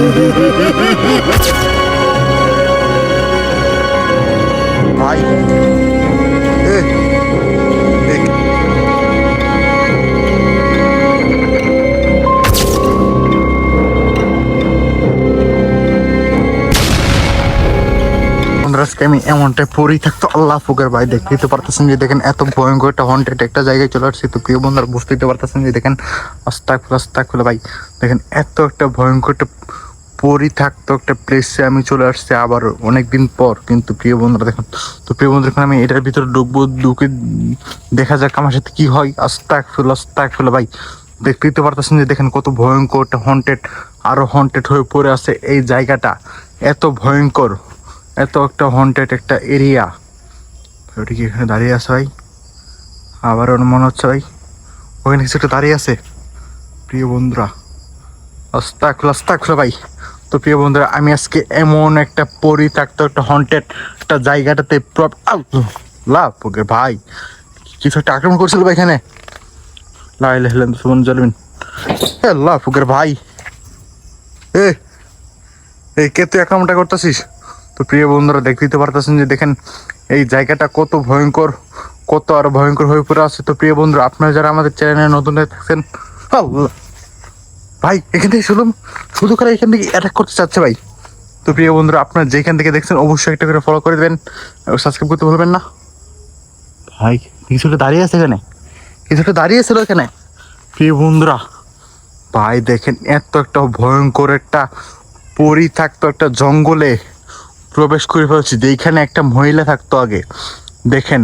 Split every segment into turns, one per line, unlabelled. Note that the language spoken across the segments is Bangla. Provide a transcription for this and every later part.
ভাই এ আজকে আমি এমনটাই পড়েই থাকতো আল্লাহ ফুকের ভাই দেখতেই পারতেছেন যে দেখেন এত ভয়ঙ্কর একটা হন্টেড একটা জায়গায় চলে আসছি। তো প্রিয় বন্ধুরা বুঝতেই পারতেছেন যে দেখেন আস্তাগফিরুল্লাহ ভাই দেখেন এত একটা ভয়ঙ্কর একটা পড়ি থাকতো একটা প্লেসে আমি চলে আসছি আবার অনেকদিন পর। কিন্তু প্রিয় বন্ধুরা দেখেন, তো প্রিয় বন্ধুরা এখন আমি এটার ভিতরে ঢুকবো, ঢুকে দেখা যাক আমার সাথে কি হয়। আস্তাগফিরুল্লাহ ভাই দেখতেই তো পারতেছেন যে দেখেন কত ভয়ঙ্কর একটা হন্টেড, আরো হন্টেড হয়ে পড়ে আছে এই জায়গাটা। এত ভয়ঙ্কর, এত একটা হন্টেড একটা এরিয়া। ওটা কি এখানে দাঁড়িয়ে আছে ভাই? আবার মনে হচ্ছে ভাই ওখানে কিছু একটা দাঁড়িয়ে আছে। প্রিয় বন্ধুরা আস্তাগফিরুল্লাহ ভাই। তো প্রিয় বন্ধুরা আমি আজকে এমন একটা পরিত্যক্ত একটা হন্টেড একটা জায়গাটাতে লাভ ভাই কিছু একটা আক্রমণ করছিল ভাই এখানে। লাভ ভাই এ কে তুই আক্রমণটা করতেছিস? তো প্রিয় বন্ধুরা দেখতেই তো পারতেছেন যে দেখেন এই জায়গাটা কত ভয়ঙ্কর, কত আরো ভয়ঙ্কর হয়ে পড়ে আছে। তো প্রিয় বন্ধুরা আপনারা যারা আমাদের চ্যানেলে নতুন হয়ে থাকছেন, ভাই এখান থেকে শুধু করে এখান থেকে অ্যাটাক করতে চাচ্ছে ভাই। তো প্রিয় বন্ধুরা আপনারা যেখান থেকে দেখছেন অবশ্যই একটা করে ফলো করে দেবেন, সাবস্ক্রাইব করতে ভুলবেন না। ভাই কিছুটা দাঁড়িয়ে আছে এখানে, কিছুটা দাঁড়িয়ে ছিল এখানে। প্রিয় বন্ধুরা ভাই দেখেন এত একটা ভয়ঙ্কর একটা পরি থাকতো একটা জঙ্গলে প্রবেশ করে ফেলছি, যেখানে একটা মহিলা থাকতো আগে। দেখেন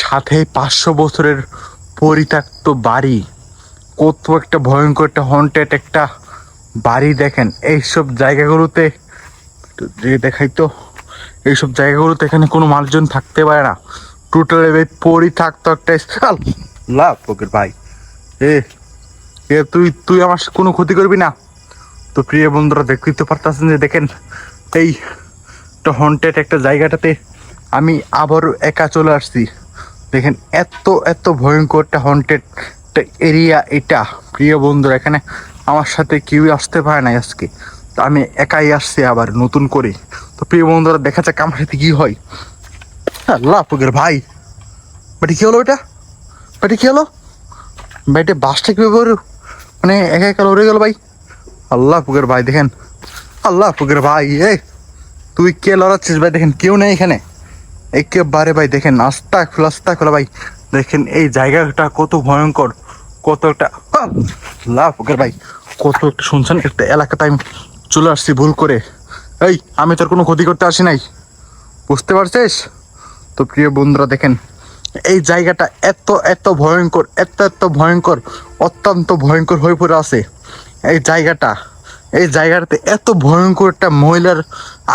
সাথে 500 বছরের পরিত্যক্ত বাড়ি, কত একটা ভয়ঙ্কর একটা হন্টেড একটা বাড়ি। দেখেন এইসব জায়গাগুলোতে যে দেখাই তো, এইসব জায়গাগুলোতে এখানে কোনো মানুষজন থাকতে পারে না, টোটালি পরি থাকতো একটা স্থান। লাভ ওকে ভাই এ এ তুই তুই আমার কোনো ক্ষতি করবি না। তো প্রিয় বন্ধুরা দেখতে পারতেছেন যে দেখেন এই একটা হন্টেড একটা জায়গাটাতে আমি আবারও একা চলে আসছি। দেখেন এত এত ভয়ঙ্কর একটা হন্টেড একটা এরিয়া এটা। প্রিয় বন্ধুরা এখানে আমার সাথে কেউই আসতে পারে না আজকে, তো আমি একাই আসছি আবার নতুন করে। তো প্রিয় বন্ধুরা দেখা যাক আমার সাথে কি হয়। আল্লাহ ফুকের ভাই বাটি কি হলো এটা? বাটি কি হলো? বাড়িতে বাসটা কীভাবে মানে একা একা লড়ে গেল ভাই? আল্লাহ ফুকের ভাই দেখেন, আল্লাহ ফুকের ভাই এ তুই কে লড়াচ্ছিস ভাই? দেখেন কেউ নেই এখানে একেবারে ভাই। দেখেন আস্তাগফিরুল্লাহ ভাই দেখেন এই জায়গাটা কত ভয়ঙ্কর, কত একটা লাভ ওকে ভাই, কত একটা শুনছেন একটা এলাকাতে আমি চলে আসছি ভুল করে। এই আমি তোর কোনো ক্ষতি করতে আসি নাই, বুঝতে পারছিস? তো প্রিয় বন্ধুরা দেখেন এই জায়গাটা এত এত ভয়ঙ্কর, এত এত ভয়ঙ্কর, অত্যন্ত ভয়ঙ্কর হয়ে পড়ে আছে এই জায়গাটা। এই জায়গাটাতে এত ভয়ঙ্কর একটা মহিলার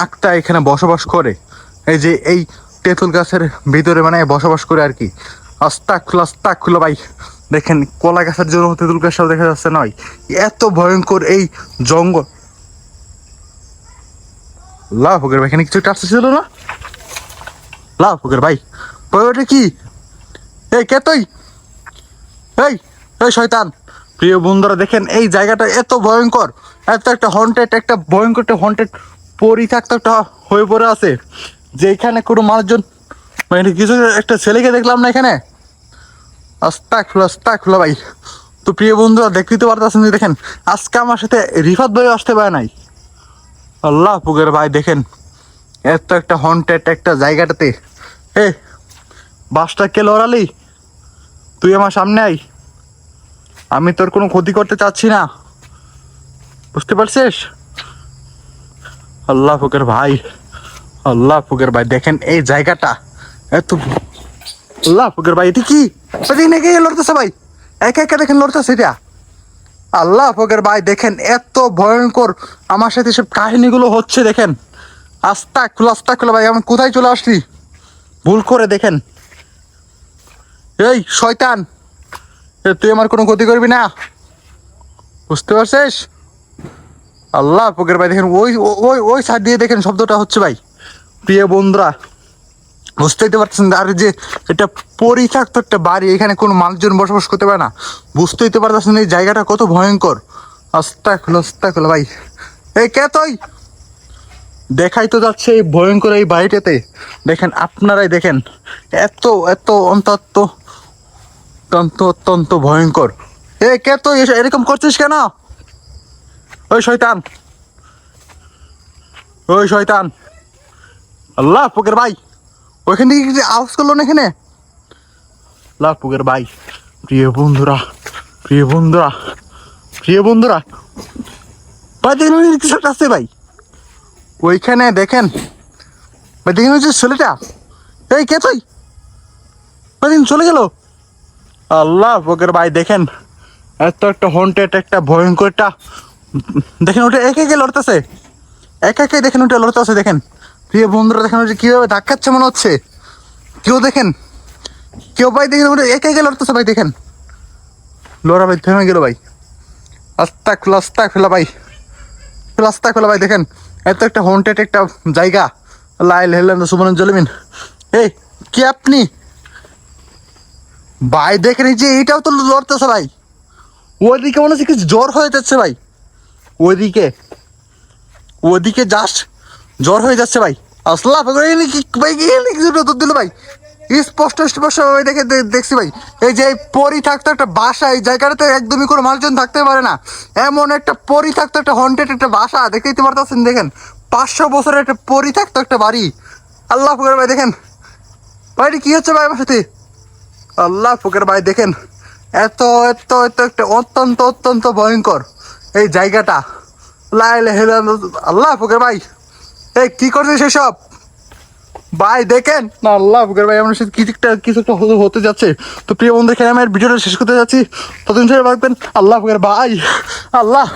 আত্মা এখানে বসবাস করে, এই যে এই তেঁতুল গাছের ভিতরে মানে বসবাস করে আর কি। আস্তাগফিরুল্লাহ ভাই দেখেন কলা গাছের জন্য তেঁতুল গাছটাও দেখা যাচ্ছে নয়, এত ভয়ঙ্কর এই জঙ্গল। লাভ হোকের ভাই এখানে কিছু একটা আসতেছিল না? লাভ হোকের ভাই ওটা কি? এই কে তুই? এই এই শয়তান! প্রিয় বন্ধুরা দেখেন এই জায়গাটা এত ভয়ঙ্কর, এত একটা হন্টেড একটা ভয়ঙ্কর একটা হন্টেড পরিত্যক্ত একটা হয়ে পড়ে আছে, যে এখানে কোনো মানুষজন মানে কিছু একটা ছেলেকে দেখলাম না এখানে। আস্তাগফিরুল্লাহ ভাই। তো প্রিয় বন্ধুরা দেখতে পারতেছেন যে দেখেন আজকে আমার সাথে রিফাত ভাই আসতে পারে নাই। আল্লাহ পুকের ভাই দেখেন এত একটা হন্টেড একটা জায়গাটাতে এ বাসটা কে লড়ালি? তুই আমার সামনে আই, আমি তোর কোনো ক্ষতি করতে চাচ্ছি না, বুঝতে পারছিস? আল্লাহ ফুকের ভাই, আল্লাহ ফুকের ভাই দেখেন এই জায়গাটা এত। আল্লাহ ফুকের ভাই এটি কি নাকি লড়তেছে ভাই? একা একা দেখেন লড়তেছে এটা। আল্লাহ ফুকের ভাই দেখেন এত ভয়ঙ্কর আমার সাথে সব কাহিনীগুলো হচ্ছে। দেখেন আস্তাগফিরুল্লাহ ভাই আমি কোথায় চলে আসছি ভুল করে। দেখেন এই শয়তান তুই আমার কোনো ক্ষতি করবি না, বুঝতে পারছিস? আল্লাহ ফকির ভাই দেখেন ওই ওই ওই সাইড দিয়ে দেখেন শব্দটা হচ্ছে ভাই। প্রিয় বন্ধুরা বুঝতেই তো পারছেন আর যে এটা পরিত্যক্ত একটা বাড়ি, এখানে কোনো মানুষজন বসবাস করতে পারে না, বুঝতেই তো পারতেছেন এই জায়গাটা কত ভয়ঙ্কর। আস্তাগফিরুল্লাহ ভাই এই কে তুই? দেখাই তো যাচ্ছে এই ভয়ঙ্কর এই বাড়িটাতে। দেখেন, আপনারাই দেখেন, এত এত অন্তত অত্যন্ত ভয়ঙ্কর। এ কে তুই? এরকম করছিস কেন? ওই শয়তান, ওই শয়তান! আল্লাহ ফকির ভাই, ওইখান থেকে কিছু আওয়াজ করলো না এখানে? আল্লাহ ফকির ভাই, প্রিয় বন্ধুরা, প্রিয় বন্ধুরা, প্রিয় বন্ধুরা, ভাই দেখুন কিছু একটা আছে ভাই ওইখানে। দেখেন ভাই, দেখেন হচ্ছে ছেলেটা। এই কে তুই? ভাই দেখুন চলে গেল। আল্লাহ ফকির ভাই দেখেন, এত একটা হন্টেড একটা ভয়ঙ্কর একটা, দেখেন ওটা একে একে লড়তেছে, একে একে দেখেন ওটা লড়তেছে। দেখেন প্রিয় বন্ধুরা, দেখেন ওটা কিভাবে ধাক্কাচ্ছে মনে হচ্ছে। কেউ দেখেন, কেউ ভাই দেখেন ওটা একে একে লড়তেছে ভাই। দেখেন লড়া ভাই থেমে গেল ভাই। আস্তাক ফেলা ভাই, রাস্তা খোলা ভাই। দেখেন এত একটা হন্টেড একটা জায়গা। লাইল হেলেন সুবহান জলিমিন। এই কি আপনি ভাই? দেখেন এই যে এইটাও তো লড়তেছে ভাই। ওইদিকে মনে হচ্ছে কিছু জ্বর হয়ে যাচ্ছে ভাই। ওইদিকে, ওইদিকে জাস্ট জ্বর হয়ে যাচ্ছে ভাই। আসলা ভাই কিছু নতুন দিল ভাই। স্পষ্ট স্পষ্ট ভাই দেখে দেখছি ভাই। এই যে পরি থাকতো একটা বাসা, এই জায়গাটাতে একদমই কোনো মানুষজন থাকতে পারে না। এমন একটা পরি থাকতো, একটা হন্টেড একটা বাসা, দেখতেই তো পারতেছেন। দেখেন 500 বছরের একটা পরি থাকতো একটা বাড়ি। আল্লাহ ফুকের ভাই দেখেন ভাইটি কি হচ্ছে ভাই আমার সাথে। আল্লাহ ফুকের ভাই দেখেন, এত এত এত একটা অত্যন্ত অত্যন্ত ভয়ঙ্কর এই জায়গাটা। লাইলে হেলে আল্লাহ ফুকের ভাই, এই কি করছে সেসব ভাই? দেখেন না, আল্লাহ ফুকের ভাই, আমার সাথে কিছু একটা হতে যাচ্ছে। তো প্রিয় বন্ধু, এখানে আমি ভিডিওটা শেষ করতে যাচ্ছি। ততদিন সবাই ভাববেন আল্লাহ ফুকের ভাই, আল্লাহ।